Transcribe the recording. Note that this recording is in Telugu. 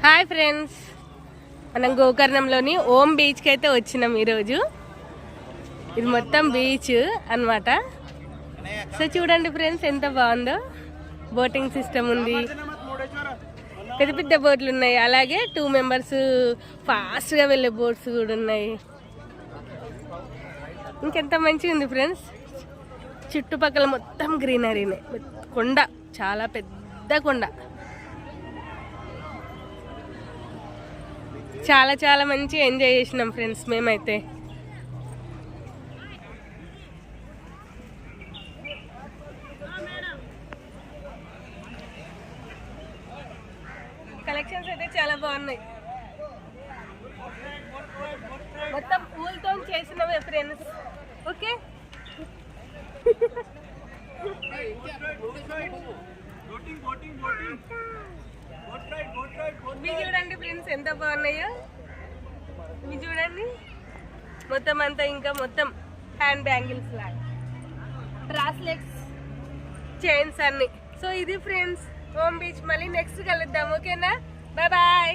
హాయ్ ఫ్రెండ్స్, మనం గోకర్ణంలోని ఓం బీచ్కి అయితే వచ్చినాం ఈరోజు. ఇది మొత్తం బీచ్ అన్నమాట. సో చూడండి ఫ్రెండ్స్, ఎంత బాగుందో. బోటింగ్ సిస్టమ్ ఉంది, పెద్ద పెద్ద బోట్లు ఉన్నాయి, అలాగే 2 మెంబర్స్ ఫాస్ట్గా వెళ్ళే బోట్స్ కూడా ఉన్నాయి. ఇంకెంత మంచిగా ఉంది ఫ్రెండ్స్. చుట్టుపక్కల మొత్తం గ్రీనరీనే, కొండ, చాలా పెద్ద కొండ. చాలా చాలా మంచిగా ఎంజాయ్ చేసినాం ఫ్రెండ్స్ మేమైతే. కలెక్షన్స్ అయితే చాలా బాగున్నాయి. మొత్తం పూలతో చేసినవే ఫ్రెండ్స్. ఓకే, ఇవి చూడండి ఫ్రెండ్స్, ఎంత బాగున్నాయో. ఇవి చూడండి, మొత్తం అంతా ఇంకా మొత్తం హ్యాండ్ బ్యాంగిల్స్ లాగా, బ్రాస్లెట్స్, చైన్స్ అన్ని. సో ఇది ఫ్రెండ్స్ ఓం బీచ్. మళ్ళీ నెక్స్ట్ కలుద్దాం. ఓకేనా, బాయ్ బాయ్.